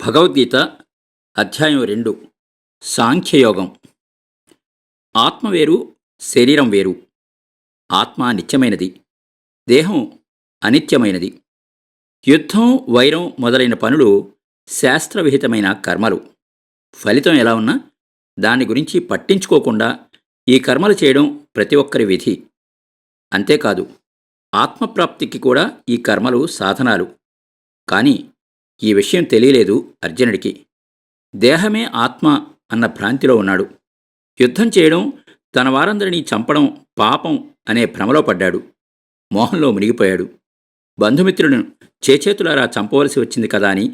భగవద్గీత అధ్యాయం 2 సాంఖ్యయోగం. ఆత్మ వేరు, శరీరం వేరు. ఆత్మ నిత్యమైనది, దేహం అనిత్యమైనది. యుద్ధం, వైరం మొదలైన పనులు శాస్త్రవిహితమైన కర్మలు. ఫలితం ఎలా ఉన్నా దాని గురించి పట్టించుకోకుండా ఈ కర్మలు చేయడం ప్రతి ఒక్కరి విధి. అంతేకాదు, ఆత్మప్రాప్తికి కూడా ఈ కర్మలు సాధనాలు. కానీ ఈ విషయం తెలియలేదు అర్జునుడికి. దేహమే ఆత్మ అన్న భ్రాంతిలో ఉన్నాడు. యుద్ధం చేయడం, తన వారందరినీ చంపడం పాపం అనే భ్రమలో పడ్డాడు. మోహంలో మునిగిపోయాడు. బంధుమిత్రులను చేచేతులారా చంపవలసి వచ్చింది కదా అని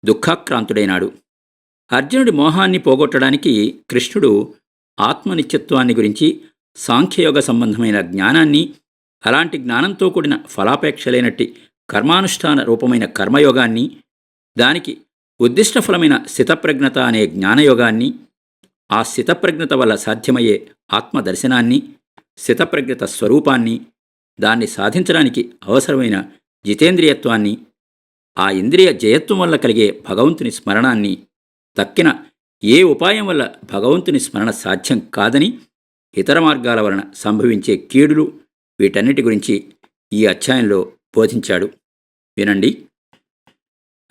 దుఃఖాక్రాంతుడైనాడు. అర్జునుడి మోహాన్ని పోగొట్టడానికి కృష్ణుడు ఆత్మనిత్యత్వాన్ని గురించి, సాంఖ్యయోగ సంబంధమైన జ్ఞానాన్ని, అలాంటి జ్ఞానంతో కూడిన ఫలాపేక్ష లేనట్టి కర్మానుష్ఠాన రూపమైన కర్మయోగాన్ని, దానికి ఉద్దిష్ట ఫలమైన స్థితప్రజ్ఞత అనే జ్ఞానయోగాన్ని, ఆ స్థితప్రజ్ఞత వల్ల సాధ్యమయ్యే ఆత్మదర్శనాన్ని, స్థితప్రజ్ఞత స్వరూపాన్ని, దాన్ని సాధించడానికి అవసరమైన జితేంద్రియత్వాన్ని, ఆ ఇంద్రియ జయత్వం వల్ల కలిగే భగవంతుని స్మరణాన్ని, తక్కిన ఏ ఉపాయం వల్ల భగవంతుని స్మరణ సాధ్యం కాదని, ఇతర మార్గాల వలన సంభవించే కీడులు, వీటన్నిటి గురించి ఈ అధ్యాయంలో బోధించాడు. వినండి.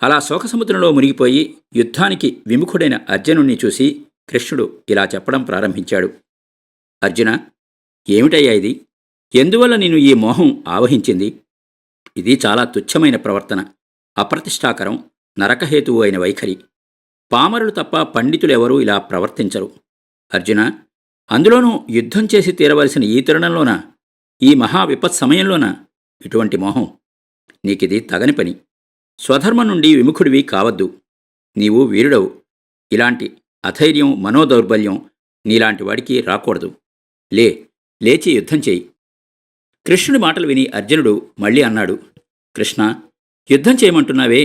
అలా శోకసముద్రంలో మునిగిపోయి యుద్ధానికి విముఖుడైన అర్జునుణ్ణి చూసి కృష్ణుడు ఇలా చెప్పడం ప్రారంభించాడు. అర్జున, ఏమిటయ్యా ఇది? ఎందువల్ల నేను ఈ మోహం ఆవహించింది? ఇది చాలా తుచ్చమైన ప్రవర్తన, అప్రతిష్టాకరం, నరకహేతువు అయిన వైఖరి. పామరులు తప్ప పండితులెవరూ ఇలా ప్రవర్తించరు. అర్జున, అందులోనూ యుద్ధం చేసి తీరవలసిన ఈ తరుణంలోన, ఈ మహావిపత్ సమయంలోన ఇటువంటి మోహం? నీకిది తగని పని. స్వధర్మం నుండి విముఖుడివి కావద్దు. నీవు వీరుడవు. ఇలాంటి అధైర్యం, మనోదౌర్బల్యం నీలాంటి వాడికి రాకూడదు. లేచి యుద్ధం చేయి. కృష్ణుడి మాటలు విని అర్జునుడు మళ్ళీ అన్నాడు. కృష్ణ, యుద్ధం చేయమంటున్నావే?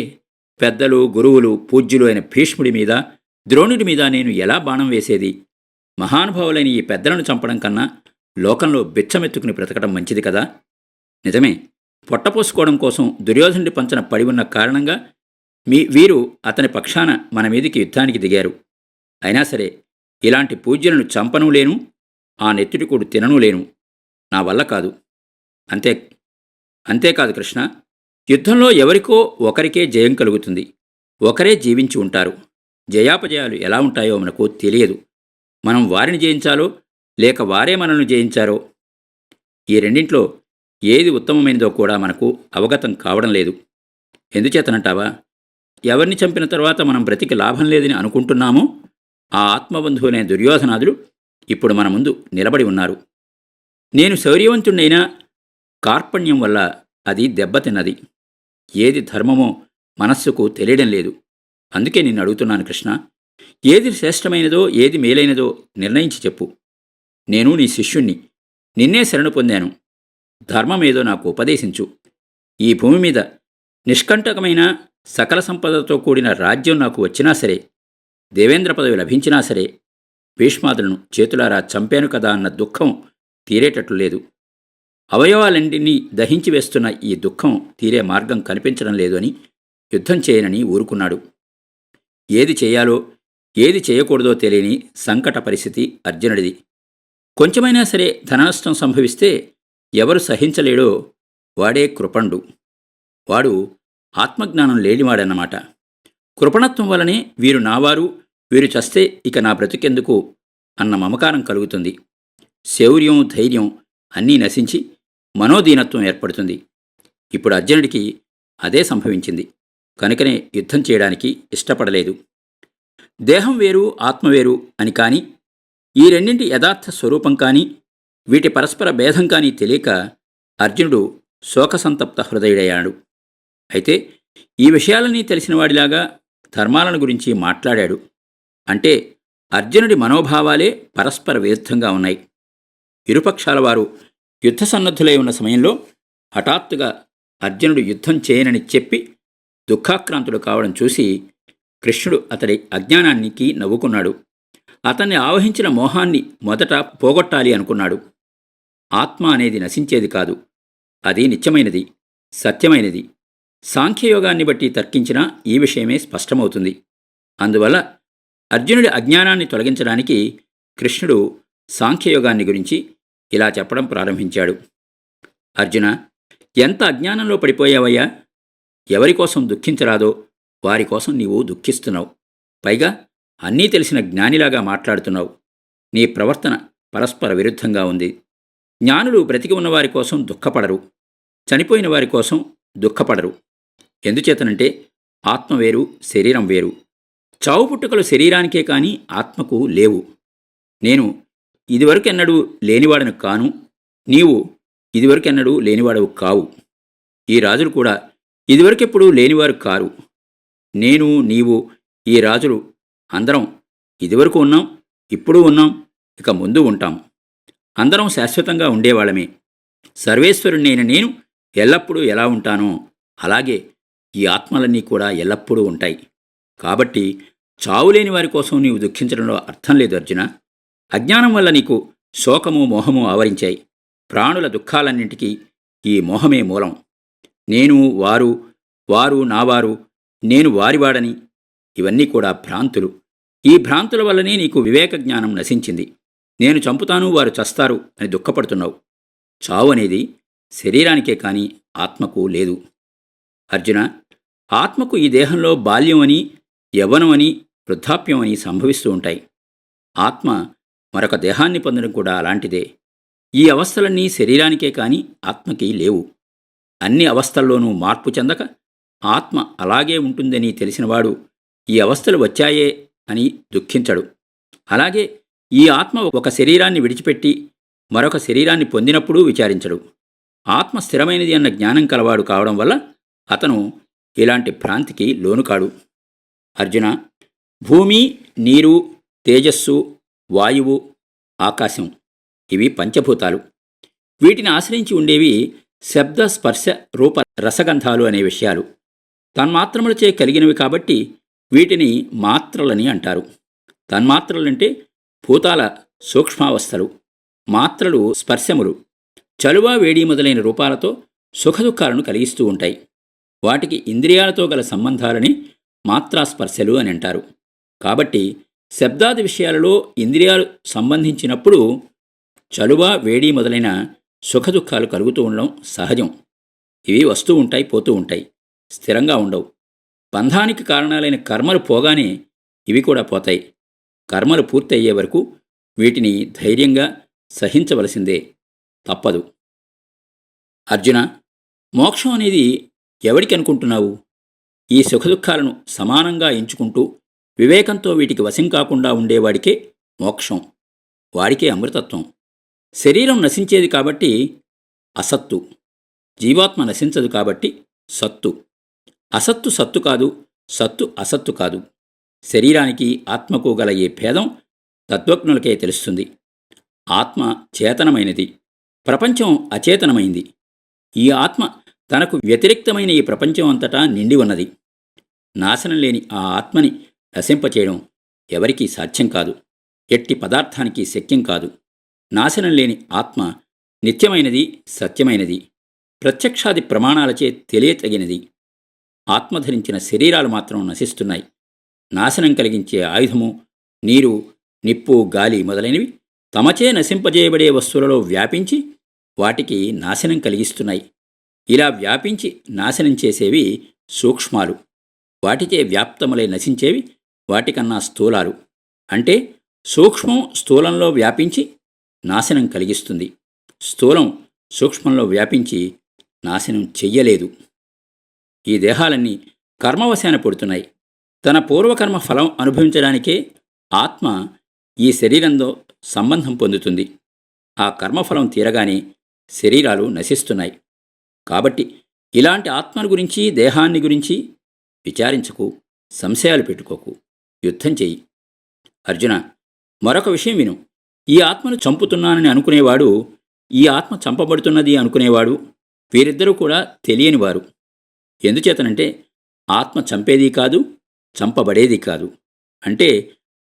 పెద్దలు, గురువులు, పూజ్యులు అయిన భీష్ముడి మీద, ద్రోణుడి మీద నేను ఎలా బాణం వేసేది? మహానుభావులైన ఈ పెద్దలను చంపడం కన్నా లోకంలో బిచ్చమెత్తుకుని బ్రతకడం మంచిది కదా. నిజమే, పొట్టపోసుకోవడం కోసం దుర్యోధనుడి పంచన పడి ఉన్న కారణంగా వీరు అతని పక్షాన మన మీదికి యుద్ధానికి దిగారు. అయినా సరే ఇలాంటి పూజ్యులను చంపనూ లేను, ఆ నెత్తుటికూడు తిననూ లేను. నా వల్ల కాదు. అంతేకాదు కృష్ణ, యుద్ధంలో ఎవరికో ఒకరికే జయం కలుగుతుంది. ఒకరే జీవించి ఉంటారు. జయాపజయాలు ఎలా ఉంటాయో మనకు తెలియదు. మనం వారిని జయించాలో లేక వారే మనల్ని జయించారో, ఈ రెండింట్లో ఏది ఉత్తమమైనదో కూడా మనకు అవగతం కావడం లేదు. ఎందుచేతనంటావా? ఎవరిని చంపిన తర్వాత మనం బ్రతికి లాభం లేదని అనుకుంటున్నామో ఆ ఆత్మబంధువులైన దుర్యోధనాదులు ఇప్పుడు మన ముందు నిలబడి ఉన్నారు. నేను శౌర్యవంతుడైనా కార్పణ్యం వల్ల అది దెబ్బతిన్నది. ఏది ధర్మమో మనస్సుకు తెలియడం లేదు. అందుకే నిన్ను అడుగుతున్నాను కృష్ణ, ఏది శ్రేష్టమైనదో, ఏది మేలైనదో నిర్ణయించి చెప్పు. నేను నీ శిష్యుణ్ణి, నిన్నే శరణు పొందాను. ధర్మమేదో నాకు ఉపదేశించు. ఈ భూమి మీద నిష్కంటకమైన సకల సంపదతో కూడిన రాజ్యం నాకు వచ్చినా సరే, దేవేంద్ర పదవి లభించినా సరే, భీష్మాదులను చేతులారా చంపాను కదా అన్న దుఃఖం తీరేటట్లు లేదు. అవయవాలన్నింటినీ దహించి వేస్తున్న ఈ దుఃఖం తీరే మార్గం కనిపించడం లేదు అని యుద్ధం చేయనని ఊరుకున్నాడు. ఏది చేయాలో ఏది చేయకూడదో తెలియని సంకట పరిస్థితి అర్జునుడిది. కొంచెమైనా సరే ధననష్టం సంభవిస్తే ఎవరు సహించలేడో వాడే కృపణుడు. వాడు ఆత్మజ్ఞానం లేనివాడన్నమాట. కృపణత్వం వలనే వీరు నావారు, వీరు చస్తే ఇక నా బ్రతుకెందుకు అన్న మమకారం కలుగుతుంది. శౌర్యం, ధైర్యం అన్నీ నశించి మనోదీనత్వం ఏర్పడుతుంది. ఇప్పుడు అర్జునుడికి అదే సంభవించింది. కనుకనే యుద్ధం చేయడానికి ఇష్టపడలేదు. దేహం వేరు, ఆత్మ వేరు అని కానీ, ఈ రెండింటి యథార్థ స్వరూపం కానీ, వీటి పరస్పర భేదం కానీ తెలియక అర్జునుడు శోకసంతప్త హృదయుడయ్యాడు. అయితే ఈ విషయాలన్నీ తెలిసినవాడిలాగా ధర్మాలను గురించి మాట్లాడాడు. అంటే అర్జునుడి మనోభావాలే పరస్పర విరుద్ధంగా ఉన్నాయి. ఇరుపక్షాల వారు యుద్ధ సన్నద్ధులై ఉన్న సమయంలో హఠాత్తుగా అర్జునుడు యుద్ధం చేయనని చెప్పి దుఃఖాక్రాంతుడు కావడం చూసి కృష్ణుడు అతడి అజ్ఞానానికి నవ్వుకున్నాడు. అతన్ని ఆవహించిన మోహాన్ని మొదట పోగొట్టాలి అనుకున్నాడు. ఆత్మ అనేది నశించేది కాదు, అది నిత్యమైనది, సత్యమైనది. సాంఖ్యయోగాన్ని బట్టి తర్కించినా ఈ విషయమే స్పష్టమవుతుంది. అందువల్ల అర్జునుడి అజ్ఞానాన్ని తొలగించడానికి కృష్ణుడు సాంఖ్యయోగాన్ని గురించి ఇలా చెప్పడం ప్రారంభించాడు. అర్జున, ఎంత అజ్ఞానంలో పడిపోయావయ్యా! ఎవరి కోసం దుఃఖించరాదో వారి కోసం నీవు దుఃఖిస్తున్నావు. పైగా అన్నీ తెలిసిన జ్ఞానిలాగా మాట్లాడుతున్నావు. నీ ప్రవర్తన పరస్పర విరుద్ధంగా ఉంది. జ్ఞానులు బ్రతికి ఉన్నవారి కోసం దుఃఖపడరు, చనిపోయిన వారి కోసం దుఃఖపడరు. ఎందుచేతనంటే ఆత్మ వేరు, శరీరం వేరు. చావు పుట్టుకలు శరీరానికే కాని ఆత్మకు లేవు. నేను ఇదివరకెన్నడూ లేనివాడను కాను, నీవు ఇదివరకెన్నడూ లేనివాడవు కావు. ఈ రాజులు కూడా ఇదివరకెప్పుడూ లేనివారు కారు. నేను, నీవు, ఈ రాజులు అందరం ఇదివరకు ఉన్నాం, ఇప్పుడు ఉన్నాం, ఇక ముందు ఉంటాం. అందరం శాశ్వతంగా ఉండేవాళ్ళమే. సర్వేశ్వరుణ్ణైన నేను ఎల్లప్పుడూ ఎలా ఉంటానో అలాగే ఈ ఆత్మలన్నీ కూడా ఎల్లప్పుడూ ఉంటాయి. కాబట్టి చావులేని వారి కోసం నీవు దుఃఖించడంలో అర్థం లేదు అర్జున. అజ్ఞానం వల్ల నీకు శోకము, మోహము ఆవరించాయి. ప్రాణుల దుఃఖాలన్నింటికీ ఈ మోహమే మూలం. నేను వారు, వారు నావారు, నేను వారివాడని, ఇవన్నీ కూడా భ్రాంతులు. ఈ భ్రాంతుల వల్లనే నీకు వివేక జ్ఞానం నశించింది. నేను చంపుతాను, వారు చస్తారు అని దుఃఖపడుతున్నావు. చావు అనేది శరీరానికే కాని ఆత్మకు లేదు. అర్జున, ఆత్మకు ఈ దేహంలో బాల్యం అని, యవ్వనం అని, వృద్ధాప్యం అని సంభవిస్తూ ఉంటాయి. ఆత్మ మరొక దేహాన్ని పొందడం కూడా అలాంటిదే. ఈ అవస్థలన్నీ శరీరానికే కాని ఆత్మకి లేవు. అన్ని అవస్థల్లోనూ మార్పు చెందక ఆత్మ అలాగే ఉంటుందని తెలిసినవాడు ఈ అవస్థలు వచ్చాయే అని దుఃఖించడు. అలాగే ఈ ఆత్మ ఒక శరీరాన్ని విడిచిపెట్టి మరొక శరీరాన్ని పొందినప్పుడూ విచారించడు. ఆత్మ స్థిరమైనది అన్న జ్ఞానం కలవాడు కావడం వల్ల అతను ఇలాంటి భ్రాంతికి లోనుకాడు. అర్జున, భూమి, నీరు, తేజస్సు, వాయువు, ఆకాశం ఇవి పంచభూతాలు. వీటిని ఆశ్రయించి ఉండేవి శబ్ద, స్పర్శ, రూప, రసగంధాలు అనే విషయాలు. తన్మాత్రములచే కలిగినవి కాబట్టి వీటిని మాత్రలని అంటారు. తన్మాత్రలంటే భూతాల సూక్ష్మావస్థలు, మాత్రలు స్పర్శములు. చలువ, వేడి మొదలైన రూపాలతో సుఖదుఖాలను కలిగిస్తూ ఉంటాయి. వాటికి ఇంద్రియాలతో గల సంబంధాలని మాత్రాస్పర్శలు అని అంటారు. కాబట్టి శబ్దాది విషయాలలో ఇంద్రియాలు సంబంధించినప్పుడు చలువ, వేడి మొదలైన సుఖదుఖాలు కలుగుతూ ఉండడం సహజం. ఇవి వస్తూ ఉంటాయి, పోతూ ఉంటాయి, స్థిరంగా ఉండవు. బంధానికి కారణాలైన కర్మలు పోగానే ఇవి కూడా పోతాయి. కర్మలు పూర్తి అయ్యే వరకు వీటిని ధైర్యంగా సహించవలసిందే, తప్పదు. అర్జున, మోక్షం అనేది ఎవరికి అనుకుంటున్నావు? ఈ సుఖదుఖాలను సమానంగా ఎంచుకుంటూ వివేకంతో వీటికి వశం కాకుండా ఉండేవాడికే మోక్షం, వాడికే అమృతత్వం. శరీరం నశించేది కాబట్టి అసత్తు, జీవాత్మ నశించదు కాబట్టి సత్తు. అసత్తు సత్తు కాదు, సత్తు అసత్తు కాదు. శరీరానికి ఆత్మకు గల ఈ భేదం తత్వజ్ఞులకే తెలుస్తుంది. ఆత్మ చేతనమైనది, ప్రపంచం అచేతనమైంది. ఈ ఆత్మ తనకు వ్యతిరిక్తమైన ఈ ప్రపంచం అంతటా నిండి ఉన్నది. నాశనం లేని ఆ ఆత్మని నశింపచేయడం ఎవరికీ సాధ్యం కాదు, ఎట్టి పదార్థానికి శక్యం కాదు. నాశనం లేని ఆత్మ నిత్యమైనది, సత్యమైనది, ప్రత్యక్షాది ప్రమాణాలచే తెలియతగినది. ఆత్మధరించిన శరీరాలు మాత్రం నశిస్తున్నాయి. నాశనం కలిగించే ఆయుధము, నీరు, నిప్పు, గాలి మొదలైనవి తమచే నశింపజేయబడే వస్తువులలో వ్యాపించి వాటికి నాశనం కలిగిస్తున్నాయి. ఇలా వ్యాపించి నాశనం చేసేవి సూక్ష్మాలు, వాటిచే వ్యాప్తములై నశించేవి వాటికన్నా స్థూలాలు. అంటే సూక్ష్మం స్థూలంలో వ్యాపించి నాశనం కలిగిస్తుంది, స్థూలం సూక్ష్మంలో వ్యాపించి నాశనం చెయ్యలేదు. ఈ దేహాలన్నీ కర్మవశాన పుడుతున్నాయి. తన పూర్వకర్మ ఫలం అనుభవించడానికే ఆత్మ ఈ శరీరంతో సంబంధం పొందుతుంది. ఆ కర్మఫలం తీరగానే శరీరాలు నశిస్తున్నాయి. కాబట్టి ఇలాంటి ఆత్మను గురించి, దేహాన్ని గురించి విచారించకు, సంశయాలు పెట్టుకోకు, యుద్ధం చెయ్యి. అర్జున, మరొక విషయం విను. ఈ ఆత్మను చంపుతున్నానని అనుకునేవాడు, ఈ ఆత్మ చంపబడుతున్నది అనుకునేవాడు, వీరిద్దరూ కూడా తెలియనివారు. ఎందుచేతనంటే ఆత్మ చంపేది కాదు, చంపబడేది కాదు. అంటే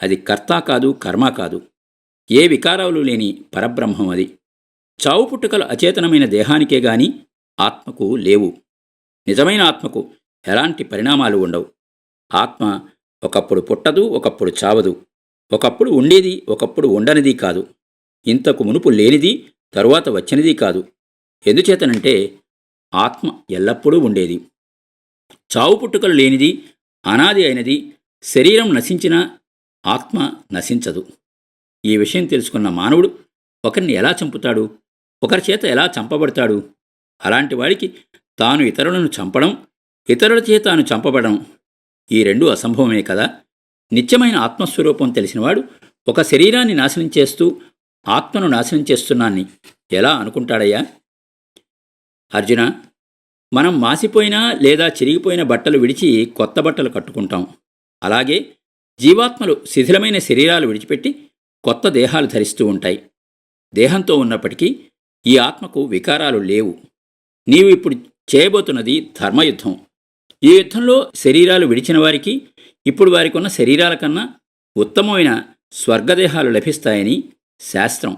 అది కర్త కాదు, కర్మ కాదు, ఏ వికారాలు లేని పరబ్రహ్మం అది. చావు పుట్టుకలు అచేతనమైన దేహానికే గాని ఆత్మకు లేవు. నిజమైన ఆత్మకు ఎలాంటి పరిణామాలు ఉండవు. ఆత్మ ఒకప్పుడు పుట్టదు, ఒకప్పుడు చావదు. ఒకప్పుడు ఉండేది, ఒకప్పుడు ఉండనిది కాదు. ఇంతకు మునుపు లేనిది, తరువాత వచ్చినది కాదు. ఎందుచేతనంటే ఆత్మ ఎల్లప్పుడూ ఉండేది. చావు పుట్టుకలు లేనిది, అనాది అయినది. శరీరం నశించినా ఆత్మ నశించదు. ఈ విషయం తెలుసుకున్న మానవుడు ఒకరిని ఎలా చంపుతాడు? ఒకరి చేత ఎలా చంపబడతాడు? అలాంటి వాడికి తాను ఇతరులను చంపడం, ఇతరుల చేత తాను చంపబడడం, ఈ రెండూ అసంభవమే కదా. నిత్యమైన ఆత్మస్వరూపం తెలిసినవాడు ఒక శరీరాన్ని నాశనం చేస్తూ ఆత్మను నాశనం చేస్తున్నాన్ని ఎలా అనుకుంటాడయ్యా? అర్జున, మనం మాసిపోయిన లేదా చిరిగిపోయిన బట్టలు విడిచి కొత్త బట్టలు కట్టుకుంటాం. అలాగే జీవాత్మలు శిథిలమైన శరీరాలు విడిచిపెట్టి కొత్త దేహాలు ధరిస్తూ ఉంటాయి. దేహంతో ఉన్నప్పటికీ ఈ ఆత్మకు వికారాలు లేవు. నీవు ఇప్పుడు చేయబోతున్నది ధర్మయుద్ధం. ఈ యుద్ధంలో శరీరాలు విడిచిన వారికి ఇప్పుడు వారికి ఉన్న శరీరాల కన్నా ఉత్తమమైన స్వర్గదేహాలు లభిస్తాయని శాస్త్రం.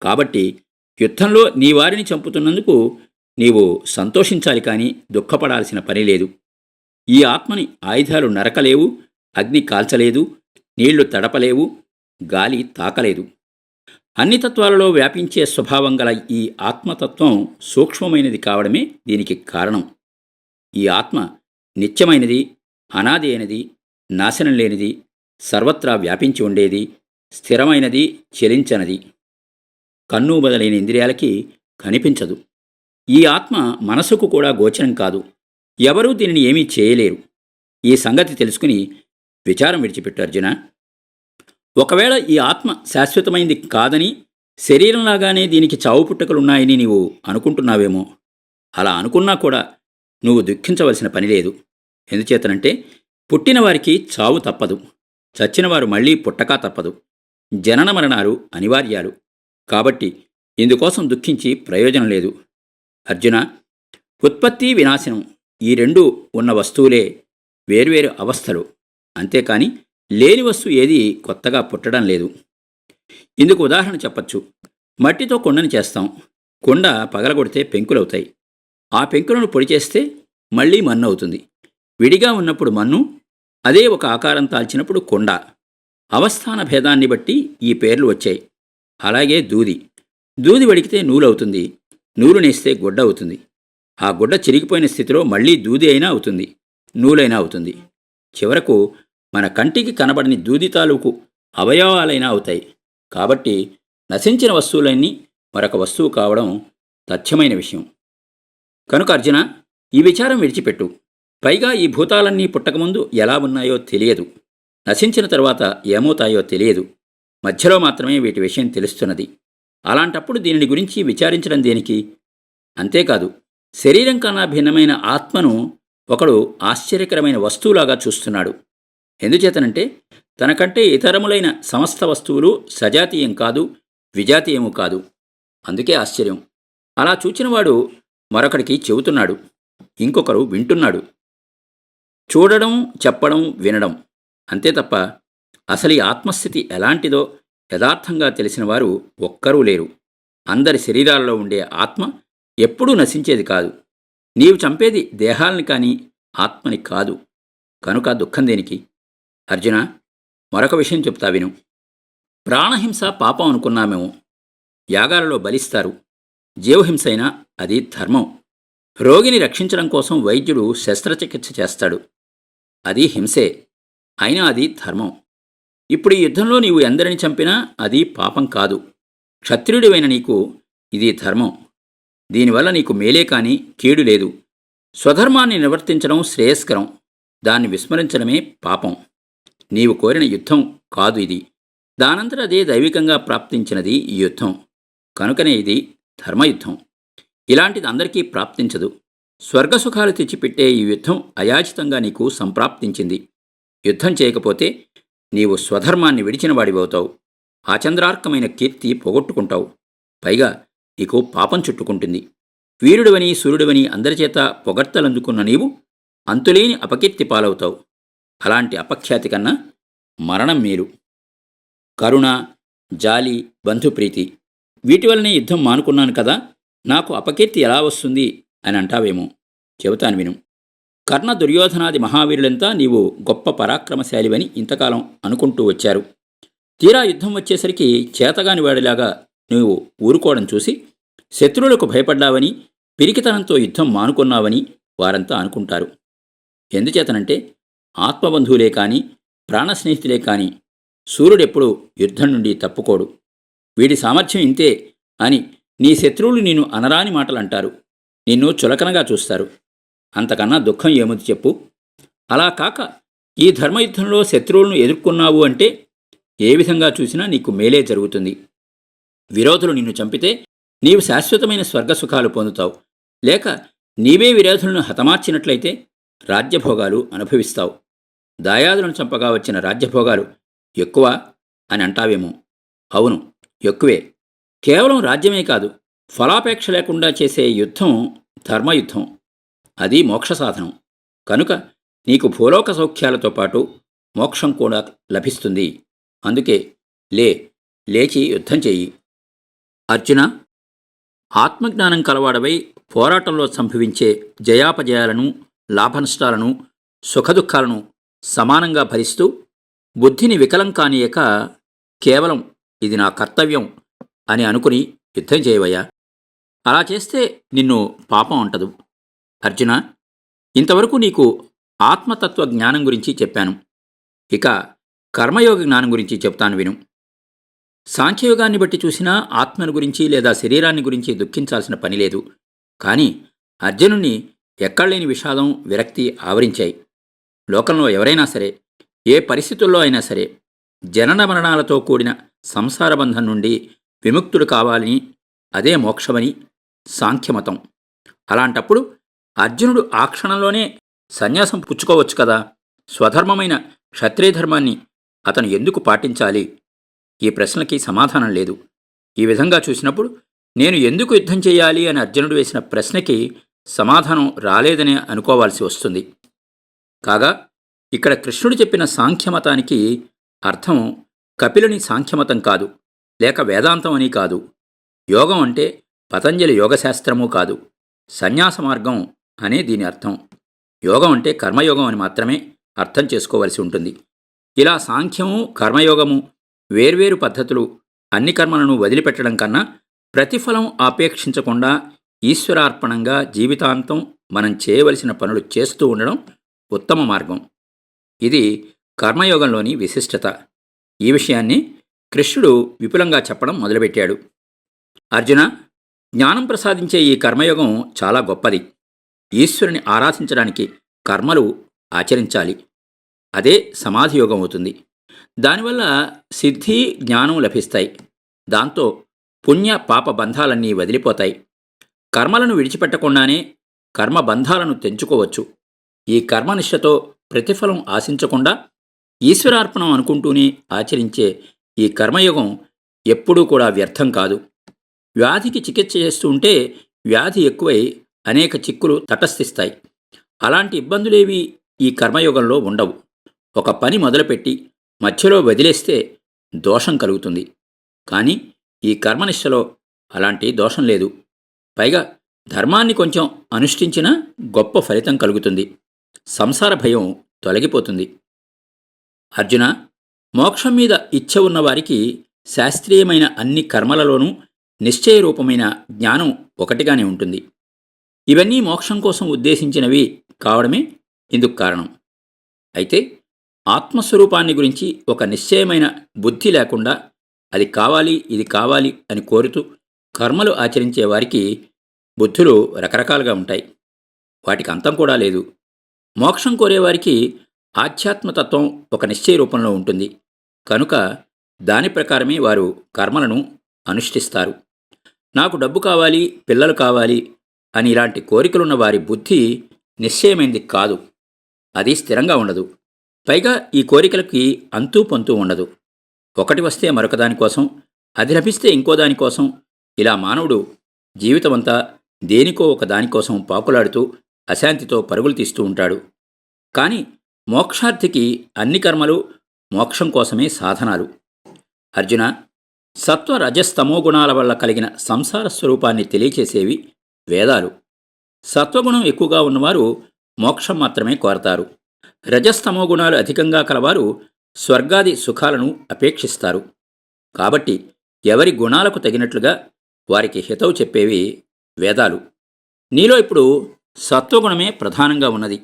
కాబట్టి యుద్ధంలో నీ వారిని చంపుతున్నందుకు నీవు సంతోషించాలి, కానీ దుఃఖపడాల్సిన పని లేదు. ఈ ఆత్మని ఆయుధాలు నరకలేవు, అగ్ని కాల్చలేదు, నీళ్లు తడపలేవు, గాలి తాకలేదు. అన్ని తత్వాలలో వ్యాపించే స్వభావం గల ఈ ఆత్మతత్వం సూక్ష్మమైనది కావడమే దీనికి కారణం. ఈ ఆత్మ నిత్యమైనది, అనాది అయినది, నాశనం లేనిది, సర్వత్రా వ్యాపించి ఉండేది, స్థిరమైనది, చెలించనది. కన్ను బదలైన ఇంద్రియాలకి కనిపించదు. ఈ ఆత్మ మనసుకు కూడా గోచరం కాదు. ఎవరూ దీనిని ఏమీ చేయలేరు. ఈ సంగతి తెలుసుకుని విచారం విడిచిపెట్టు అర్జున. ఒకవేళ ఈ ఆత్మ శాశ్వతమైంది కాదని, శరీరంలాగానే దీనికి చావు పుట్టుకలున్నాయని నీవు అనుకుంటున్నావేమో. అలా అనుకున్నా కూడా నువ్వు దుఃఖించవలసిన పని లేదు. ఎందుచేతనంటే పుట్టిన వారికి చావు తప్పదు, చచ్చినవారు మళ్లీ పుట్టక తప్పదు. జనన మరణాలు అనివార్యాలు. కాబట్టి ఇందుకోసం దుఃఖించి ప్రయోజనం లేదు. అర్జున, ఉత్పత్తి వినాశనం ఈ రెండూ ఉన్న వస్తువులే వేర్వేరు అవస్థలు. అంతేకాని లేని వస్తువు ఏది కొత్తగా పుట్టడం లేదు. ఇందుకు ఉదాహరణ చెప్పచ్చు. మట్టితో కుండని చేస్తాం. కుండ పగలగొడితే పెంకులవుతాయి. ఆ పెంకులను పొడి చేస్తే మళ్లీ మన్ను అవుతుంది. విడిగా ఉన్నప్పుడు మన్ను, అదే ఒక ఆకారం తాల్చినప్పుడు కుండ. అవస్థాన భేదాన్ని బట్టి ఈ పేర్లు వచ్చాయి. అలాగే దూది. దూది వడికితే నూలవుతుంది, నూలు నేస్తే గుడ్డ అవుతుంది. ఆ గుడ్డ చిరిగిపోయిన స్థితిలో మళ్లీ దూది అయినా అవుతుంది, నూలైనా అవుతుంది. చివరకు మన కంటికి కనబడని దూది తాలూకు అవయవాలైనా అవుతాయి. కాబట్టి నశించిన వస్తువులన్నీ మరొక వస్తువు కావడం తథ్యమైన విషయం. కనుక అర్జున, ఈ విచారం విడిచిపెట్టు. పైగా ఈ భూతాలన్నీ పుట్టకముందు ఎలా ఉన్నాయో తెలియదు, నశించిన తరువాత ఏమవుతాయో తెలియదు. మధ్యలో మాత్రమే వీటి విషయం తెలుస్తున్నది. అలాంటప్పుడు దీనిని గురించి విచారించడం దేనికి? అంతేకాదు, శరీరం కన్నా భిన్నమైన ఆత్మను ఒకడు ఆశ్చర్యకరమైన వస్తువులాగా చూస్తున్నాడు. ఎందుచేతనంటే తనకంటే ఇతరములైన సమస్త వస్తువులు సజాతీయం కాదు, విజాతీయము కాదు. అందుకే ఆశ్చర్యం. అలా చూచినవాడు మరొకడికి చెబుతున్నాడు, ఇంకొకరు వింటున్నాడు. చూడడం, చెప్పడం, వినడం, అంతే తప్ప అసలు ఈ ఆత్మస్థితి ఎలాంటిదో యథార్థంగా తెలిసిన వారు ఒక్కరూ లేరు. అందరి శరీరాలలో ఉండే ఆత్మ ఎప్పుడూ నశించేది కాదు. నీవు చంపేది దేహాలని కానీ ఆత్మని కాదు. కనుక దుఃఖం దేనికి? అర్జున, మరొక విషయం చెప్తా విను. ప్రాణహింస పాపం అనుకున్నామేమో. యాగాలలో బలిస్తారు. జీవహింస అయినా అది ధర్మం. రోగిని రక్షించడం కోసం వైద్యుడు శస్త్రచికిత్స చేస్తాడు. అది హింసే, అయినా అది ధర్మం. ఇప్పుడు ఈ యుద్ధంలో నీవు ఎందరిని చంపినా అది పాపం కాదు. క్షత్రియుడివైన నీకు ఇది ధర్మం. దీనివల్ల నీకు మేలే కాని కీడు లేదు. స్వధర్మాన్ని నివర్తించడం శ్రేయస్కరం, దాన్ని విస్మరించడమే పాపం. నీవు కోరిన యుద్ధం కాదు ఇది. దానంతట అదే దైవికంగా ప్రాప్తించినది ఈ యుద్ధం. కనుకనే ఇది ధర్మయుద్ధం. ఇలాంటిది అందరికీ ప్రాప్తించదు. స్వర్గసుఖాలు తెచ్చిపెట్టే ఈ యుద్ధం అయాచితంగా నీకు సంప్రాప్తించింది. యుద్ధం చేయకపోతే నీవు స్వధర్మాన్ని విడిచిన వాడివవుతావు. ఆచంద్రార్కమైన కీర్తి పోగొట్టుకుంటావు. పైగా నీకు పాపం చుట్టుకుంటుంది. వీరుడివని సూర్యుడివని అందరిచేత పొగడ్తలందుకున్న నీవు అంతులేని అపకీర్తి పాలవుతావు. అలాంటి అపఖ్యాతి కన్నా మరణం మేలు. కరుణ, జాలి, బంధుప్రీతి, వీటి వల్లనే యుద్ధం మానుకున్నాను కదా, నాకు అపకీర్తి ఎలా వస్తుంది అని అంటావేమో. చెబుతాను విను. కర్ణ దుర్యోధనాది మహావీరులంతా నీవు గొప్ప పరాక్రమశాలివని ఇంతకాలం అనుకుంటూ వచ్చారు. తీరా యుద్ధం వచ్చేసరికి చేతగాని వాడిలాగా నువ్వు ఊరుకోవడం చూసి శత్రువులకు భయపడ్డావని, పిరికితనంతో యుద్ధం మానుకున్నావని వారంతా అనుకుంటారు. ఎందుచేతనంటే ఆత్మబంధువులే కాని, ప్రాణస్నేహితులే కాని సూర్యుడెప్పుడూ యుద్ధం నుండి తప్పుకోడు. వీడి సామర్థ్యం ఇంతే అని నీ శత్రువులు నిన్ను అనరాని మాటలు అంటారు, నిన్ను చులకనగా చూస్తారు. అంతకన్నా దుఃఖం ఏముంది చెప్పు? అలా కాక ఈ ధర్మయుద్ధంలో శత్రువులను ఎదుర్కొన్నావు అంటే ఏ విధంగా చూసినా నీకు మేలే జరుగుతుంది. విరోధులు నిన్ను చంపితే నీవు శాశ్వతమైన స్వర్గసుఖాలు పొందుతావు. లేక నీవే విరోధులను హతమార్చినట్లయితే రాజ్యభోగాలు అనుభవిస్తావు. దాయాదులను చంపగా వచ్చిన రాజ్యభోగాలు ఎక్కువ అని అంటావేమో. అవును, ఎక్కువే. కేవలం రాజ్యమే కాదు, ఫలాపేక్ష లేకుండా చేసే యుద్ధం ధర్మయుద్ధం. అది మోక్ష సాధనం. కనుక నీకు భూలోక సౌఖ్యాలతో పాటు మోక్షం కూడా లభిస్తుంది. అందుకే లేచి యుద్ధం చెయ్యి. అర్జున, ఆత్మజ్ఞానం కలవాడవై పోరాటంలో సంభవించే జయాపజయాలను, లాభనష్టాలను, సుఖదుఖాలను సమానంగా భరిస్తూ బుద్ధిని వికలం కానీయక కేవలం ఇది నా కర్తవ్యం అని అనుకుని యుద్ధం చేయవయ్యా. అలా చేస్తే నిన్ను పాపం అంటదు. అర్జున, ఇంతవరకు నీకు ఆత్మతత్వ జ్ఞానం గురించి చెప్పాను. ఇక కర్మయోగ జ్ఞానం గురించి చెప్తాను విను. సాంఖ్యయోగాన్ని బట్టి చూసినా ఆత్మను గురించి లేదా శరీరాన్ని గురించి దుఃఖించాల్సిన పని లేదు. కానీ అర్జునుణ్ణి ఎక్కడలేని విషాదం, విరక్తి ఆవరించాయి. లోకంలో ఎవరైనా సరే, ఏ పరిస్థితుల్లో అయినా సరే జనన మరణాలతో కూడిన సంసార బంధం నుండి విముక్తుడు కావాలని, అదే మోక్షమని సాంఖ్యమతం. అలాంటప్పుడు అర్జునుడు ఆ క్షణంలోనే సన్యాసం పుచ్చుకోవచ్చు కదా. స్వధర్మమైన క్షత్రియధర్మాన్ని అతను ఎందుకు పాటించాలి? ఈ ప్రశ్నలకి సమాధానం లేదు. ఈ విధంగా చూసినప్పుడు నేను ఎందుకు యుద్ధం చేయాలి అని అర్జునుడు వేసిన ప్రశ్నకి సమాధానం రాలేదనే అనుకోవాల్సి వస్తుంది. కాగా ఇక్కడ కృష్ణుడు చెప్పిన సాంఖ్యమతానికి అర్థం కపిలుని సాంఖ్యమతం కాదు, లేక వేదాంతం అని కాదు. యోగం అంటే పతంజలి యోగశాస్త్రమూ కాదు, సన్యాస మార్గం అనే దీని అర్థం. యోగం అంటే కర్మయోగం అని మాత్రమే అర్థం చేసుకోవలసి ఉంటుంది. ఇలా సాంఖ్యము, కర్మయోగము వేర్వేరు పద్ధతులు అన్ని కర్మలను వదిలిపెట్టడం కన్నా ప్రతిఫలం ఆపేక్షించకుండా ఈశ్వరార్పణంగా జీవితాంతం మనం చేయవలసిన పనులు చేస్తూ ఉండడం ఉత్తమ మార్గం. ఇది కర్మయోగంలోని విశిష్టత. ఈ విషయాన్ని కృష్ణుడు విపులంగా చెప్పడం మొదలుపెట్టాడు. అర్జున, జ్ఞానం ప్రసాదించే ఈ కర్మయోగం చాలా గొప్పది. ఈశ్వరుని ఆరాధించడానికి కర్మలు ఆచరించాలి. అదే సమాధి యోగం అవుతుంది. దానివల్ల సిద్ధి, జ్ఞానం లభిస్తాయి. దాంతో పుణ్య పాప బంధాలన్నీ వదిలిపోతాయి. కర్మలను విడిచిపెట్టకుండానే కర్మబంధాలను తెంచుకోవచ్చు. ఈ కర్మనిష్టతో ప్రతిఫలం ఆశించకుండా ఈశ్వరార్పణం అనుకుంటూనే ఆచరించే ఈ కర్మయోగం ఎప్పుడూ కూడా వ్యర్థం కాదు. వ్యాధికి చికిత్స చేస్తూ ఉంటే వ్యాధి ఎక్కువై అనేక చిక్కులు తటస్థిస్తాయి. అలాంటి ఇబ్బందులేవి ఈ కర్మయోగంలో ఉండవు. ఒక పని మొదలుపెట్టి మధ్యలో వదిలేస్తే దోషం కలుగుతుంది. కానీ ఈ కర్మనిష్టలో అలాంటి దోషం లేదు. పైగా ధర్మాన్ని కొంచెం అనుష్ఠించినా గొప్ప ఫలితం కలుగుతుంది. సంసార భయం తొలగిపోతుంది. అర్జున, మోక్షం మీద ఇచ్ఛ ఉన్నవారికి శాస్త్రీయమైన అన్ని కర్మలలోనూ నిశ్చయరూపమైన జ్ఞానం ఒకటిగానే ఉంటుంది. ఇవన్నీ మోక్షం కోసం ఉద్దేశించినవి కావడమే ఇందుకు కారణం. అయితే ఆత్మస్వరూపాన్ని గురించి ఒక నిశ్చయమైన బుద్ధి లేకుండా అది కావాలి, ఇది కావాలి అని కోరుతూ కర్మలు ఆచరించే వారికి బుద్ధులు రకరకాలుగా ఉంటాయి. వాటికి అంతం కూడా లేదు. మోక్షం కోరేవారికి ఆధ్యాత్మతత్వం ఒక నిశ్చయ రూపంలో ఉంటుంది. కనుక దాని ప్రకారమే వారు కర్మలను అనుష్ఠిస్తారు. నాకు డబ్బు కావాలి, పిల్లలు కావాలి అని ఇలాంటి కోరికలున్న వారి బుద్ధి నిశ్చయమైంది కాదు. అది స్థిరంగా ఉండదు. పైగా ఈ కోరికలకి అంతూ పొంతూ ఉండదు. ఒకటి వస్తే మరొక దానికోసం, అది లభిస్తే ఇంకో దానికోసం, ఇలా మానవుడు జీవితమంతా దేనికో ఒక దానికోసం పాకులాడుతూ అశాంతితో పరుగులు తీస్తూ ఉంటాడు. కానీ మోక్షార్థికి అన్ని కర్మలు మోక్షం కోసమే సాధనాలు. అర్జున, సత్వ రజస్తమో గుణాల వల్ల కలిగిన సంసార స్వరూపాన్ని తెలియచేసేవి వేదాలు. సత్వగుణం ఎక్కువగా ఉన్నవారు మోక్షం మాత్రమే కోరతారు. రజస్తమో గుణాలు అధికంగా కలవారు స్వర్గాది సుఖాలను అపేక్షిస్తారు. కాబట్టి ఎవరి గుణాలకు తగినట్లుగా వారికి హితవు చెప్పేవి వేదాలు. నీలో ఇప్పుడు సత్వగుణమే ప్రధానంగా ఉన్నది.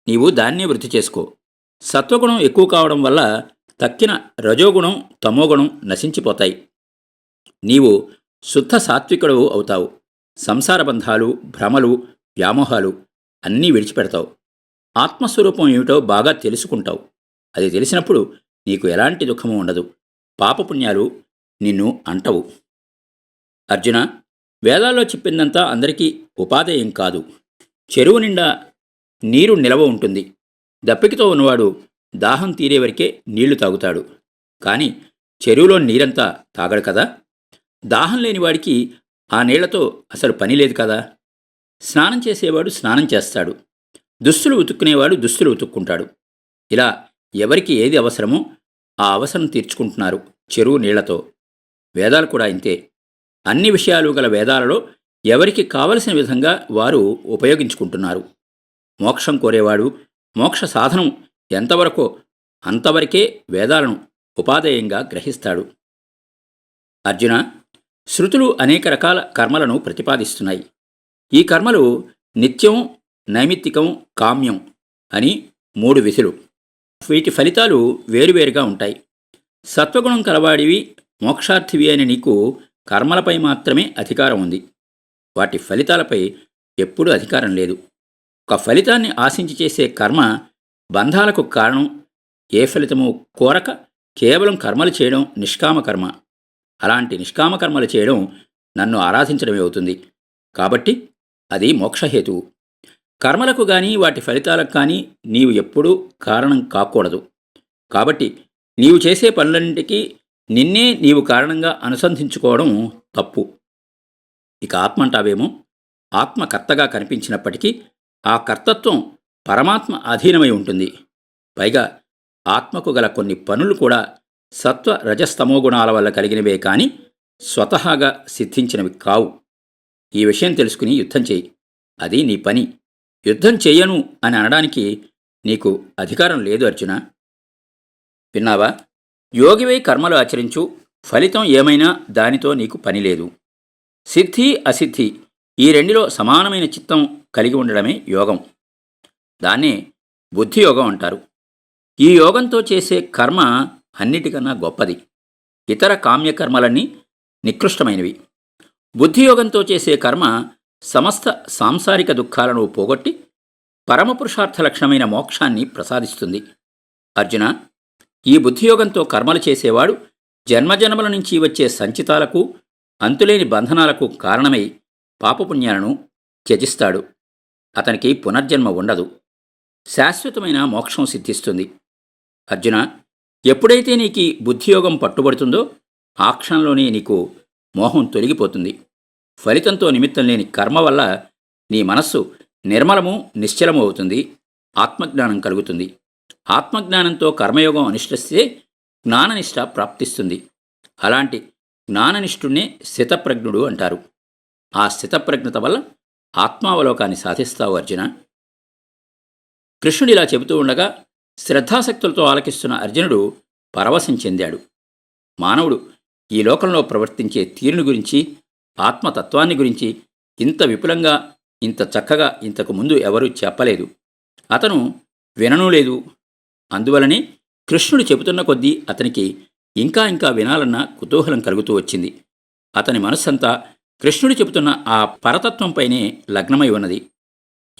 నీవు దాన్నే వృద్ధి చేసుకో. సత్వగుణం ఎక్కువ కావడం వల్ల తక్కిన రజోగుణం తమోగుణం నశించిపోతాయి. నీవు శుద్ధ సాత్వికుడు అవుతావు. సంసార బంధాలు, భ్రమలు, వ్యామోహాలు అన్నీ విడిచిపెడతావు. ఆత్మస్వరూపం ఏమిటో బాగా తెలుసుకుంటావు. అది తెలిసినప్పుడు నీకు ఎలాంటి దుఃఖము ఉండదు. పాపపుణ్యాలు నిన్ను అంటవు. అర్జున, వేదాల్లో చెప్పిందంతా అందరికీ ఉపాధేయం కాదు. చెరువు నిండా నీరు నిలవ ఉంటుంది. దప్పికతో ఉన్నవాడు దాహం తీరే వరకే నీళ్లు తాగుతాడు. కానీ చెరువులో నీరంతా తాగడు కదా. దాహం లేనివాడికి ఆ నీళ్లతో అసలు పని లేదు కదా. స్నానం చేసేవాడు స్నానం చేస్తాడు. దుస్తులు ఉతుక్కునేవాడు దుస్తులు ఉతుక్కుంటాడు. ఇలా ఎవరికి ఏది అవసరమో ఆ అవసరం తీర్చుకుంటున్నారు చెరువు నీళ్లతో. వేదాలు కూడా ఇంతే. అన్ని విషయాలు గల వేదాలలో ఎవరికి కావలసిన విధంగా వారు ఉపయోగించుకుంటున్నారు. మోక్షం కోరేవాడు మోక్ష సాధనం ఎంతవరకో అంతవరకే వేదాలను ఉపాదేయంగా గ్రహిస్తాడు. అర్జున, శృతులు అనేక రకాల కర్మలను ప్రతిపాదిస్తున్నాయి. ఈ కర్మలు నిత్యం, నైమిత్తికం, కామ్యం అని 3 విధులు. వీటి ఫలితాలు వేరువేరుగా ఉంటాయి. సత్వగుణం కలవాడివి, మోక్షార్థివి అని నీకు కర్మలపై మాత్రమే అధికారం ఉంది. వాటి ఫలితాలపై ఎప్పుడూ అధికారం లేదు. ఒక ఫలితాన్ని ఆశించి చేసే కర్మ బంధాలకు కారణం. ఏ ఫలితము కోరక కేవలం కర్మలు చేయడం నిష్కామ కర్మ. అలాంటి నిష్కామ కర్మలు చేయడం నన్ను ఆరాధించడమే అవుతుంది. కాబట్టి అది మోక్షహేతువు. కర్మలకు కానీ వాటి ఫలితాలకు కానీ నీవు ఎప్పుడూ కారణం కాకూడదు. కాబట్టి నీవు చేసే పనులన్నింటికీ నిన్నే నీవు కారణంగా అనుసంధించుకోవడం తప్పు. ఇక ఆత్మ అంటావేమో. ఆత్మ కర్తగా కనిపించినప్పటికీ ఆ కర్తత్వం పరమాత్మ అధీనమై ఉంటుంది. పైగా ఆత్మకు గల కొన్ని పనులు కూడా సత్వ రజస్తమో గుణాల వల్ల కలిగినవే కానీ స్వతహాగా సిద్ధించినవి కావు. ఈ విషయం తెలుసుకుని యుద్ధం చేయి. అది నీ పని. యుద్ధం చెయ్యను అని అనడానికి నీకు అధికారం లేదు అర్జున. విన్నావా? యోగివై కర్మలు ఆచరించు. ఫలితం ఏమైనా దానితో నీకు పని లేదు. సిద్ధి అసిద్ధి ఈ రెండిలో సమానమైన చిత్తం కలిగి ఉండడమే యోగం. దాన్నే బుద్ధియోగం అంటారు. ఈ యోగంతో చేసే కర్మ అన్నిటికన్నా గొప్పది. ఇతర కామ్యకర్మలన్నీ నికృష్టమైనవి. బుద్ధియోగంతో చేసే కర్మ సమస్త సాంసారిక దుఃఖాలను పోగొట్టి పరమపురుషార్థ లక్షణమైన మోక్షాన్ని ప్రసాదిస్తుంది. అర్జున, ఈ బుద్ధియోగంతో కర్మలు చేసేవాడు జన్మజన్మల నుంచి వచ్చే సంచితాలకు, అంతులేని బంధనాలకు కారణమై పాపపుణ్యాలను త్యజిస్తాడు. అతనికి పునర్జన్మ ఉండదు. శాశ్వతమైన మోక్షం సిద్ధిస్తుంది. అర్జున, ఎప్పుడైతే నీకు బుద్ధియోగం పట్టుబడుతుందో ఆ క్షణంలోనే నీకు మోహం తొలగిపోతుంది. ఫలితంతో నిమిత్తం లేని కర్మ వల్ల నీ మనస్సు నిర్మలము, నిశ్చలము అవుతుంది. ఆత్మజ్ఞానం కలుగుతుంది. ఆత్మజ్ఞానంతో కర్మయోగం అనుష్ఠిస్తే జ్ఞాననిష్ట ప్రాప్తిస్తుంది. అలాంటి జ్ఞాననిష్ఠుణ్ణే స్థితప్రజ్ఞుడు అంటారు. ఆ స్థితప్రజ్ఞత వల్ల ఆత్మావలోకాన్ని సాధిస్తావు అర్జున. కృష్ణుడిలా చెబుతూ ఉండగా శ్రద్ధాసక్తులతో ఆలకిస్తున్న అర్జునుడు పరవశం చెందాడు. మానవుడు ఈ లోకంలో ప్రవర్తించే తీరుని గురించి, ఆత్మతత్వాన్ని గురించి ఇంత విపులంగా, ఇంత చక్కగా ఇంతకు ముందు ఎవరూ చెప్పలేదు. అతను విననూ లేదు. అందువలనే కృష్ణుడు చెబుతున్న కొద్దీ అతనికి ఇంకా ఇంకా వినాలన్న కుతూహలం కలుగుతూ వచ్చింది. అతని మనస్సంతా కృష్ణుడు చెబుతున్న ఆ పరతత్వంపైనే లగ్నమై ఉన్నది.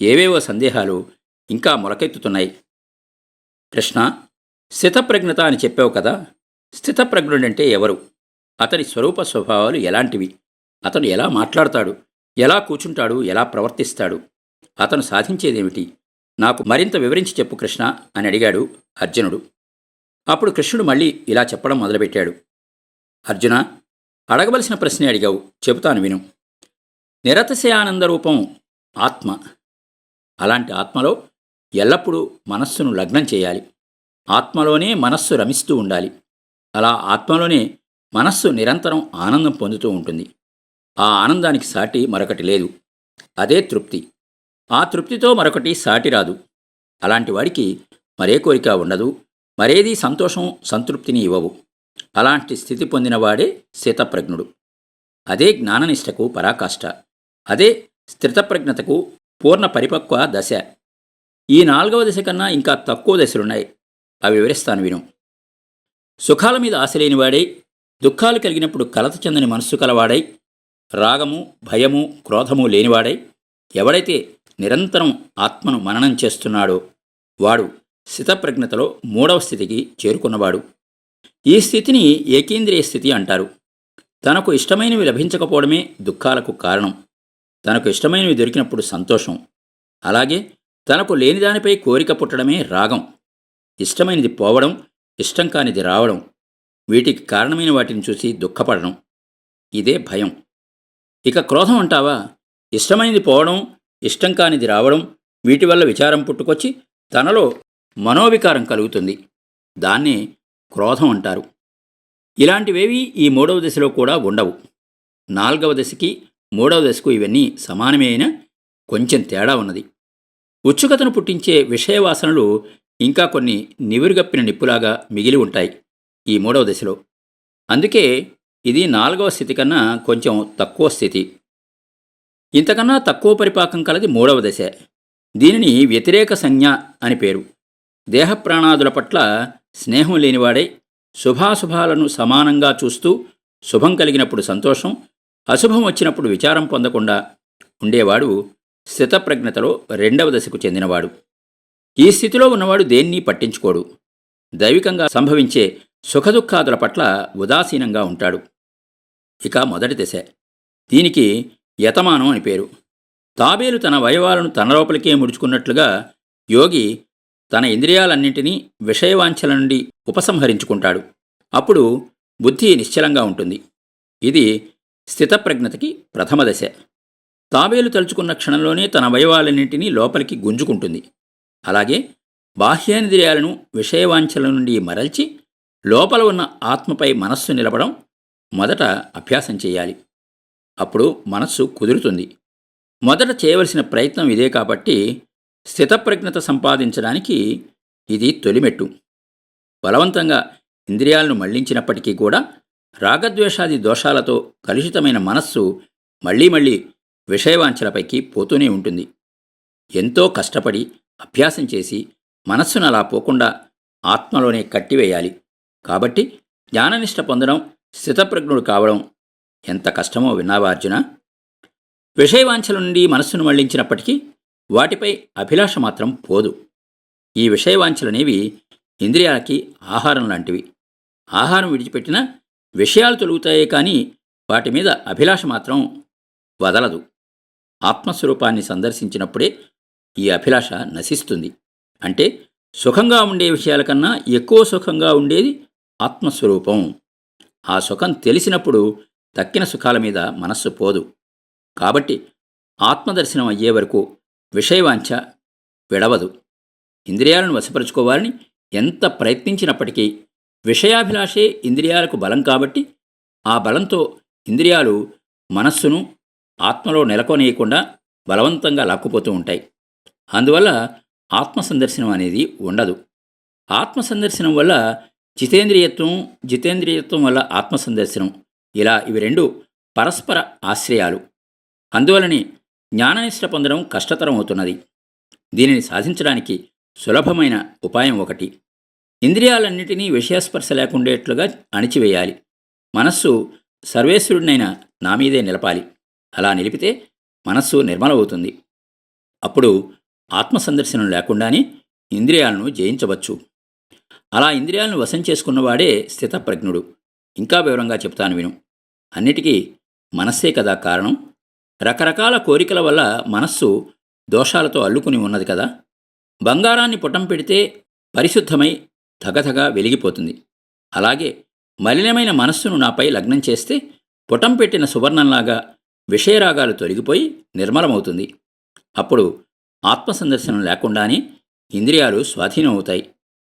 ఏవేవో సందేహాలు ఇంకా మొలకెత్తుతున్నాయి. కృష్ణ, స్థితప్రజ్ఞత అని చెప్పావు కదా. స్థితప్రజ్ఞుడంటే ఎవరు? అతని స్వరూప స్వభావాలు ఎలాంటివి? అతను ఎలా మాట్లాడతాడు? ఎలా కూర్చుంటాడు? ఎలా ప్రవర్తిస్తాడు? అతను సాధించేదేమిటి? నాకు మరింత వివరించి చెప్పు కృష్ణ అని అడిగాడు అర్జునుడు. అప్పుడు కృష్ణుడు మళ్ళీ ఇలా చెప్పడం మొదలుపెట్టాడు. అర్జున, అడగవలసిన ప్రశ్నే అడిగావు, చెబుతాను విను. నిరతిశయానంద రూపం ఆత్మ. అలాంటి ఆత్మలో ఎల్లప్పుడూ మనస్సును లగ్నం చేయాలి. ఆత్మలోనే మనస్సు రమిస్తూ ఉండాలి. అలా ఆత్మలోనే మనస్సు నిరంతరం ఆనందం పొందుతూ ఉంటుంది. ఆ ఆనందానికి సాటి మరొకటి లేదు. అదే తృప్తి. ఆ తృప్తితో మరొకటి సాటిరాదు. అలాంటి వాడికి మరే కోరిక ఉండదు, మరేదీ సంతోషం సంతృప్తిని ఇవ్వవు. అలాంటి స్థితి పొందినవాడే స్థితప్రజ్ఞుడు. అదే జ్ఞాననిష్టకు పరాకాష్ట. అదే స్థితప్రజ్ఞతకు పూర్ణ పరిపక్వ దశ. ఈ 4వ దశ కన్నా ఇంకా తక్కువ దశలున్నాయి. అవి వివరిస్తాను విను. సుఖాల మీద ఆశ లేనివాడై, దుఃఖాలు కలిగినప్పుడు కలత చెందని మనస్సు కలవాడై, రాగము భయము క్రోధము లేనివాడై, ఎవడైతే నిరంతరం ఆత్మను మననం చేస్తున్నాడో వాడు స్థితప్రజ్ఞతలో 3వ స్థితికి చేరుకున్నవాడు. ఈ స్థితిని ఏకేంద్రియ స్థితి అంటారు. తనకు ఇష్టమైనవి లభించకపోవడమే దుఃఖాలకు కారణం. తనకు ఇష్టమైనవి దొరికినప్పుడు సంతోషం. అలాగే తనకు లేనిదానిపై కోరిక పుట్టడమే రాగం. ఇష్టమైనది పోవడం, ఇష్టం కానిది రావడం, వీటికి కారణమైన వాటిని చూసి దుఃఖపడడం, ఇదే భయం. ఇక క్రోధం అంటావా? ఇష్టమైనది పోవడం, ఇష్టం కానిది రావడం, వీటి వల్ల విచారం పుట్టుకొచ్చి తనలో మనోవికారం కలుగుతుంది. దాన్నే క్రోధం అంటారు. ఇలాంటివేవీ ఈ 3వ దశలో కూడా ఉండవు. 4వ దశకి 3వ దశకు ఇవన్నీ సమానమే అయినా కొంచెం తేడా ఉన్నది. ఉత్సుకతను పుట్టించే విషయవాసనలు ఇంకా కొన్ని నివురుగప్పిన నిప్పులాగా మిగిలి ఉంటాయి ఈ 3వ దశలో. అందుకే ఇది 4వ స్థితి కన్నా కొంచెం తక్కువ స్థితి. ఇంతకన్నా తక్కువ పరిపాకం కలది 3వ దశ. దీనిని వ్యతిరేక సంజ్ఞ అని పేరు. దేహప్రాణాదుల పట్ల స్నేహం లేనివాడై, శుభాశుభాలను సమానంగా చూస్తూ శుభం కలిగినప్పుడు సంతోషం, అశుభం వచ్చినప్పుడు విచారం పొందకుండా ఉండేవాడు స్థితప్రజ్ఞతలో 2వ దశకు చెందినవాడు. ఈ స్థితిలో ఉన్నవాడు దేన్నీ పట్టించుకోడు. దైవికంగా సంభవించే సుఖదుఖాదుల పట్ల ఉదాసీనంగా ఉంటాడు. ఇక మొదటి దశ. దీనికి యతమానం అని పేరు. తాబేలు తన అవయవాలను తన లోపలికే ముడుచుకున్నట్లుగా యోగి తన ఇంద్రియాలన్నింటినీ విషయవాంఛల నుండి ఉపసంహరించుకుంటాడు. అప్పుడు బుద్ధి నిశ్చలంగా ఉంటుంది. ఇది స్థితప్రజ్ఞతకి ప్రథమ దశ. తాబేలు తలుచుకున్న క్షణంలోనే తన అవయవాలన్నింటినీ లోపలికి గుంజుకుంటుంది. అలాగే బాహ్యేంద్రియాలను విషయవాంఛల నుండి మరల్చి లోపల ఉన్న ఆత్మపై మనస్సు నిలపడం మొదట అభ్యాసం చేయాలి. అప్పుడు మనస్సు కుదురుతుంది. మొదట చేయవలసిన ప్రయత్నం ఇదే. కాబట్టి స్థితప్రజ్ఞత సంపాదించడానికి ఇది తొలిమెట్టు. బలవంతంగా ఇంద్రియాలను మళ్లించినప్పటికీ కూడా రాగద్వేషాది దోషాలతో కలుషితమైన మనస్సు మళ్లీ మళ్లీ విషయవాంఛలపైకి పోతూనే ఉంటుంది. ఎంతో కష్టపడి అభ్యాసం చేసి మనస్సును అలా పోకుండా ఆత్మలోనే కట్టివేయాలి. కాబట్టి జ్ఞాననిష్ట పొందడం, స్థితప్రజ్ఞుడు కావడం ఎంత కష్టమో విన్నావా అర్జున? విషయవాంఛల నుండి మనస్సును మళ్లించినప్పటికీ వాటిపై అభిలాష మాత్రం పోదు. ఈ విషయవాంఛలనేవి ఇంద్రియాలకి ఆహారం లాంటివి. ఆహారం విడిచిపెట్టినా విషయాలు తొలుగుతాయే కానీ వాటి మీద అభిలాష మాత్రం వదలదు. ఆత్మస్వరూపాన్ని సందర్శించినప్పుడే ఈ అభిలాష నశిస్తుంది. అంటే సుఖంగా ఉండే విషయాల కన్నా ఎక్కువ సుఖంగా ఉండేది ఆత్మస్వరూపం. ఆ సుఖం తెలిసినప్పుడు తక్కిన సుఖాల మీద మనస్సు పోదు. కాబట్టి ఆత్మదర్శనం అయ్యే వరకు విషయవాంఛ విడవదు. ఇంద్రియాలను వశపరుచుకోవాలని ఎంత ప్రయత్నించినప్పటికీ విషయాభిలాషే ఇంద్రియాలకు బలం. కాబట్టి ఆ బలంతో ఇంద్రియాలు మనస్సును ఆత్మలో నెలకొనేయకుండా బలవంతంగా లాక్కుపోతూ ఉంటాయి. అందువల్ల ఆత్మసందర్శనం అనేది ఉండదు. ఆత్మసందర్శనం వల్ల జితేంద్రియత్వం, జితేంద్రియత్వం వల్ల ఆత్మసందర్శనం, ఇలా ఇవి రెండు పరస్పర ఆశ్రయాలు. అందువలనే జ్ఞాననిష్ట పొందడం కష్టతరం అవుతున్నది. దీనిని సాధించడానికి సులభమైన ఉపాయం ఒకటి. ఇంద్రియాలన్నిటినీ విషయస్పర్శ లేకుండేట్లుగా అణిచివేయాలి. మనస్సు సర్వేశ్వరుడినైన నా మీదే నిలపాలి. అలా నిలిపితే మనస్సు నిర్మలమవుతుంది. అప్పుడు ఆత్మసందర్శనం లేకుండానే ఇంద్రియాలను జయించవచ్చు. అలా ఇంద్రియాలను వశం చేసుకున్నవాడే స్థితప్రజ్ఞుడు. ఇంకా వివరంగా చెప్తాను విను. అన్నిటికీ మనస్సే కదా కారణం. రకరకాల కోరికల వల్ల మనస్సు దోషాలతో అల్లుకుని ఉన్నది కదా. బంగారాన్ని పుటం పెడితే పరిశుద్ధమై ధగధగా వెలిగిపోతుంది. అలాగే మలినమైన మనస్సును నాపై లగ్నం చేస్తే పుటం పెట్టిన సువర్ణంలాగా విషయరాగాలు తొలగిపోయి నిర్మలమవుతుంది. అప్పుడు ఆత్మసందర్శనం లేకుండానే ఇంద్రియాలు స్వాధీనం అవుతాయి.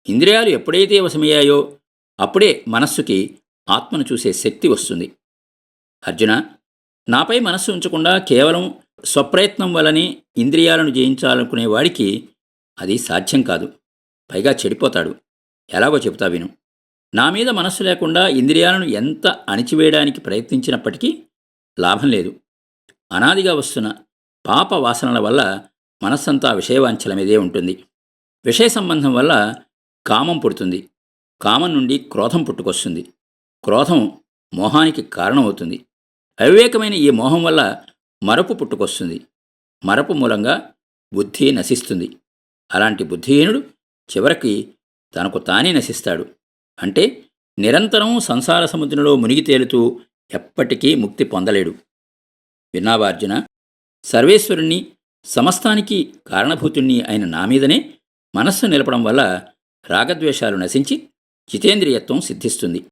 ఇంద్రియాలు ఎప్పుడైతే వశమయ్యాయో అప్పుడే మనస్సుకి ఆత్మను చూసే శక్తి వస్తుంది. అర్జున, నాపై మనస్సు ఉంచకుండా కేవలం స్వప్రయత్నం వల్లనే ఇంద్రియాలను జయించాలనుకునే వాడికి అది సాధ్యం కాదు. పైగా చెడిపోతాడు. ఎలాగో చెబుతా విను. నా మీద మనస్సు లేకుండా ఇంద్రియాలను ఎంత అణిచివేయడానికి ప్రయత్నించినప్పటికీ లాభం లేదు. అనాదిగా వస్తున్న పాప వాసనల వల్ల మనస్సంతా విషయవాంఛల మీదే ఉంటుంది. విషయ సంబంధం వల్ల కామం పుడుతుంది. కామం నుండి క్రోధం పుట్టుకొస్తుంది. క్రోధం మోహానికి కారణమవుతుంది. అవివేకమైన ఈ మోహం వల్ల మరపు పుట్టుకొస్తుంది. మరపు మూలంగా బుద్ధి నశిస్తుంది. అలాంటి బుద్ధిహీనుడు చివరికి తనకు తానే నశిస్తాడు. అంటే నిరంతరం సంసార సముద్రంలో మునిగి తేలుతూ ఎప్పటికీ ముక్తి పొందలేడు. విన్నావా అర్జున? సర్వేశ్వరుణ్ణి, సమస్తానికి కారణభూతుణ్ణి అయిన నా మీదనే మనస్సు నిలపడం వల్ల రాగద్వేషాలు నశించి జితేంద్రియత్వం సిద్ధిస్తుంది.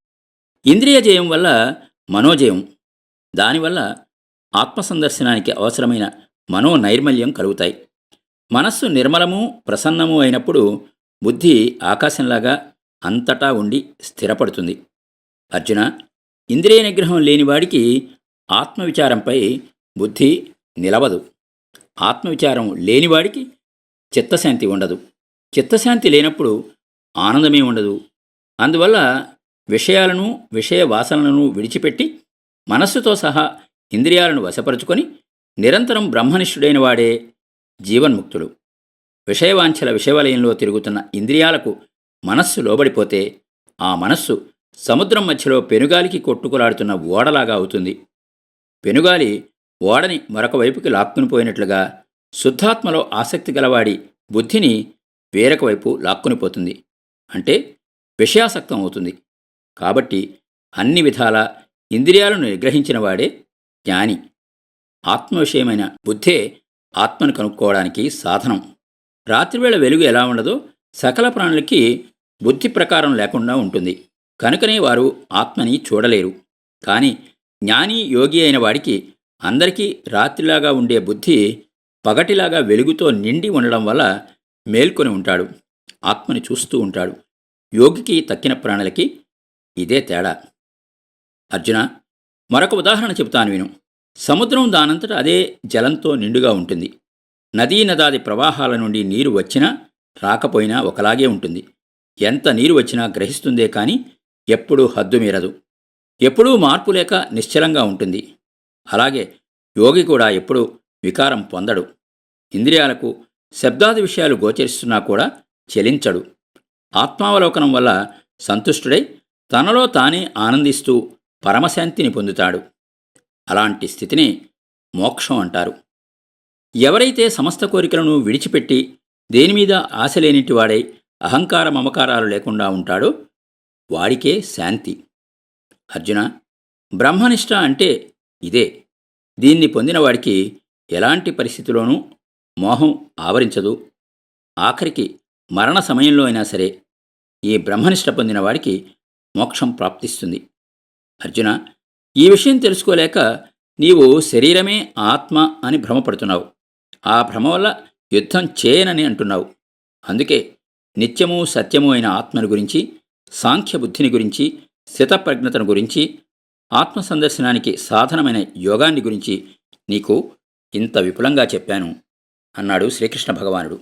ఇంద్రియ జయం వల్ల మనోజయం, దానివల్ల ఆత్మసందర్శనానికి అవసరమైన మనోనైర్మల్యం కలుగుతాయి. మనస్సు నిర్మలము, ప్రసన్నము అయినప్పుడు బుద్ధి ఆకాశంలాగా అంతటా ఉండి స్థిరపడుతుంది. అర్జున, ఇంద్రియ నిగ్రహం లేనివాడికి ఆత్మవిచారంపై బుద్ధి నిలవదు. ఆత్మవిచారం లేనివాడికి చిత్తశాంతి ఉండదు. చిత్తశాంతి లేనప్పుడు ఆనందమే ఉండదు. అందువల్ల విషయాలను, విషయ వాసనలను విడిచిపెట్టి మనస్సుతో సహా ఇంద్రియాలను వశపరుచుకొని నిరంతరం బ్రహ్మనిష్ఠుడైన వాడే జీవన్ముక్తుడు. విషయవాంఛల విషయవలయంలో తిరుగుతున్న ఇంద్రియాలకు మనస్సు లోబడిపోతే ఆ మనస్సు సముద్రం మధ్యలో పెనుగాలికి కొట్టుకులాడుతున్న ఓడలాగా అవుతుంది. పెనుగాలి ఓడని మరొక వైపుకి లాక్కునిపోయినట్లుగా శుద్ధాత్మలో ఆసక్తి గలవాడి బుద్ధిని వేరొక వైపు లాక్కునిపోతుంది. అంటే విషయాసక్తం అవుతుంది. కాబట్టి అన్ని విధాల ఇంద్రియాలను నిగ్రహించిన వాడే జ్ఞాని. ఆత్మవిషయమైన బుద్ధే ఆత్మను కనుక్కోవడానికి సాధనం. రాత్రివేళ వెలుగు ఎలా ఉండదో సకల ప్రాణులకి బుద్ధి ప్రకారం లేకుండా ఉంటుంది. కనుకనే వారు ఆత్మని చూడలేరు. కానీ జ్ఞాని, యోగి అయిన వాడికి అందరికీ రాత్రిలాగా ఉండే బుద్ధి పగటిలాగా వెలుగుతో నిండి ఉండడం వల్ల మేల్కొని ఉంటాడు. ఆత్మని చూస్తూ ఉంటాడు. యోగికి తక్కిన ప్రాణులకి ఇదే తేడా. అర్జున, మరొక ఉదాహరణ చెబుతాను విను. సముద్రం దానంతట అదే జలంతో నిండుగా ఉంటుంది. నదీ నదాది ప్రవాహాల నుండి నీరు వచ్చినా రాకపోయినా ఒకలాగే ఉంటుంది. ఎంత నీరు వచ్చినా గ్రహిస్తుందే కానీ ఎప్పుడూ హద్దుమీరదు. ఎప్పుడూ మార్పు లేక నిశ్చలంగా ఉంటుంది. అలాగే యోగి కూడా ఎప్పుడూ వికారం పొందడు. ఇంద్రియాలకు శబ్దాది విషయాలు గోచరిస్తున్నా కూడా చలించడు. ఆత్మావలోకనం వల్ల సంతుష్టుడై తనలో తానే ఆనందిస్తూ పరమశాంతిని పొందుతాడు. అలాంటి స్థితిని మోక్షం అంటారు. ఎవరైతే సమస్త కోరికలను విడిచిపెట్టి దేనిమీద ఆశ లేనిటివాడై అహంకార మమకారాలు లేకుండా ఉంటాడో వాడికే శాంతి. అర్జున, బ్రహ్మనిష్ట అంటే ఇదే. దీన్ని పొందినవాడికి ఎలాంటి పరిస్థితిలోనూ మోహం ఆవరించదు. ఆఖరికి మరణ సమయంలో అయినా సరే ఈ బ్రహ్మనిష్ట పొందిన వాడికి మోక్షం ప్రాప్తిస్తుంది. అర్జున, ఈ విషయం తెలుసుకోలేక నీవు శరీరమే ఆత్మ అని భ్రమపడుతున్నావు. ఆ భ్రమ వల్ల యుద్ధం చేయనని అంటున్నావు. అందుకే నిత్యము సత్యము అయిన ఆత్మను గురించి, సాంఖ్యబుద్ధిని గురించి, స్థితప్రజ్ఞతను గురించి, ఆత్మసందర్శనానికి సాధనమైన యోగాన్ని గురించి నీకు ఇంత విపులంగా చెప్పాను అన్నాడు శ్రీకృష్ణ భగవానుడు.